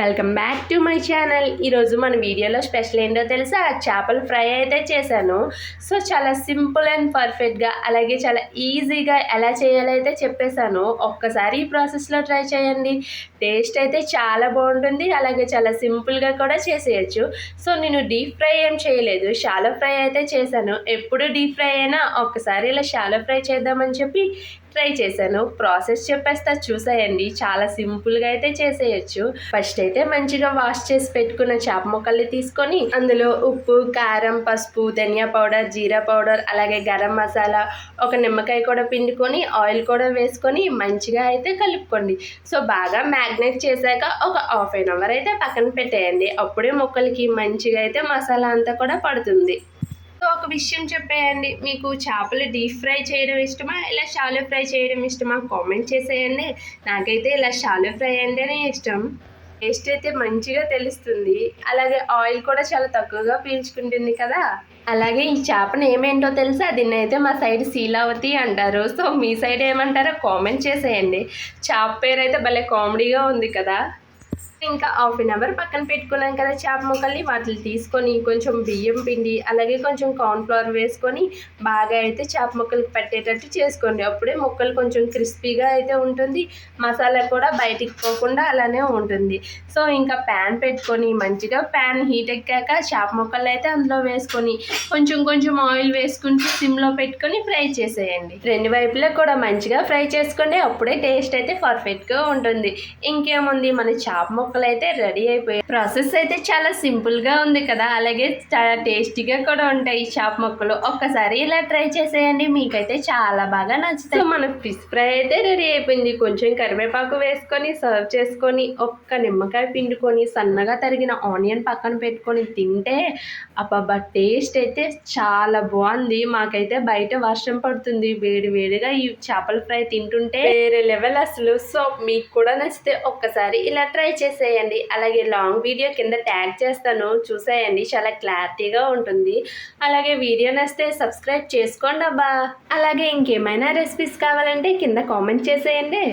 Welcome back to my channel. ఈరోజు మన వీడియోలో స్పెషల్ ఏంటో తెలుసా? చేపల ఫ్రై అయితే చేశాను. సో చాలా సింపుల్ అండ్ పర్ఫెక్ట్గా, అలాగే చాలా ఈజీగా ఎలా చేయాలో అయితే చెప్పేశాను. ఒక్కసారి ఈ ప్రాసెస్లో ట్రై చేయండి. టేస్ట్ అయితే చాలా బాగుంటుంది, అలాగే చాలా సింపుల్గా కూడా చేసేయచ్చు. సో నేను డీప్ ఫ్రై ఏం చేయలేదు, షాలో ఫ్రై అయితే చేశాను. ఎప్పుడు డీప్ ఫ్రై అయినా ఒక్కసారి ఇలా షాలో ఫ్రై చేద్దామని చెప్పి ట్రై చేశాను. ప్రాసెస్ చెప్పేస్తా, చూసేయండి. చాలా సింపుల్గా అయితే చేసేయచ్చు. ఫస్ట్ అయితే మంచిగా వాష్ చేసి పెట్టుకున్న చేప ముక్కల్ని తీసుకొని అందులో ఉప్పు, కారం, పసుపు, ధనియా పౌడర్, జీరా పౌడర్, అలాగే గరం మసాలా, ఒక నిమ్మకాయ కూడా పిండుకొని ఆయిల్ కూడా వేసుకొని మంచిగా అయితే కలుపుకోండి. సో బాగా మ్యాగ్నేట్ చేశాక ఒక హాఫ్ అన్ అవర్ అయితే పక్కన పెట్టేయండి. అప్పుడే ముక్కలకి మంచిగా అయితే మసాలా అంతా కూడా పడుతుంది. సో ఒక విషయం చెప్పేయండి, మీకు చేపలు డీప్ ఫ్రై చేయడం ఇష్టమా, ఇలా షాలో ఫ్రై చేయడం ఇష్టమా? కామెంట్ చేసేయండి. నాకైతే ఇలా షాలో ఫ్రై అంటేనే ఇష్టం. టేస్ట్ అయితే మంచిగా తెలుస్తుంది, అలాగే ఆయిల్ కూడా చాలా తక్కువగా పీల్చుకుంటుంది కదా. అలాగే ఈ చేపను ఏమేంటో తెలుసా? దీన్ని అయితే మా సైడ్ శీలావతి అంటారు. సో మీ సైడ్ ఏమంటారో కామెంట్ చేసేయండి. చేప పేరు అయితే భలే కామెడీగా ఉంది కదా. ఇంకా హాఫ్ అన్ అవర్ పక్కన పెట్టుకున్నాం కదా చేప ముక్కల్ని, వాటిని తీసుకొని కొంచెం బియ్యం పిండి, అలాగే కొంచెం కార్న్ఫ్లవర్ వేసుకొని బాగా అయితే చేప ముక్కలకి పట్టేటట్టు చేసుకోండి. అప్పుడే ముక్కలు కొంచెం క్రిస్పీగా అయితే ఉంటుంది, మసాలా కూడా బయటికి పోకుండా అలానే ఉంటుంది. సో ఇంకా ప్యాన్ పెట్టుకొని మంచిగా ప్యాన్ హీట్ ఎక్కాక చేప ముక్కలు అయితే అందులో వేసుకొని కొంచెం కొంచెం ఆయిల్ వేసుకుంటూ సిమ్లో పెట్టుకొని ఫ్రై చేసేయండి. రెండు వైపులా కూడా మంచిగా ఫ్రై చేసుకోండి, అప్పుడే టేస్ట్ అయితే పర్ఫెక్ట్గా ఉంటుంది. ఇంకేముంది, మన చేప ముక్కలు అయితే రెడీ అయిపోయాయి. ప్రాసెస్ అయితే చాలా సింపుల్ గా ఉంది కదా, అలాగే చాలా టేస్టీగా కూడా ఉంటాయి చేప ముక్కలు. ఒక్కసారి ఇలా ట్రై చేసేయండి, మీకైతే చాలా బాగా నచ్చుతాయి. మన ఫిష్ ఫ్రై అయితే రెడీ అయిపోయింది. కొంచెం కరివేపాకు వేసుకొని సర్వ్ చేసుకొని ఒక్క నిమ్మకాయ పిండుకొని సన్నగా తరిగిన ఆనియన్ పక్కన పెట్టుకొని తింటే అబ్బబ్బా, టేస్ట్ అయితే చాలా బాగుంది. మాకైతే బయట వర్షం పడుతుంది, వేడి వేడిగా ఈ చేపల ఫ్రై తింటుంటే వేరే లెవెల్ అసలు. సో మీకు కూడా నచ్చితే ఒక్కసారి ఇలా ట్రై చేసేయండి. అలాగే లాంగ్ వీడియో కింద ట్యాగ్ చేస్తాను, చూసేయండి. చాలా క్లారిటీగా ఉంటుంది. అలాగే వీడియో నచ్చితే సబ్స్క్రైబ్ చేసుకోండి అబ్బా. అలాగే ఇంకేమైనా రెసిపీస్ కావాలంటే కింద కామెంట్ చేసేయండి.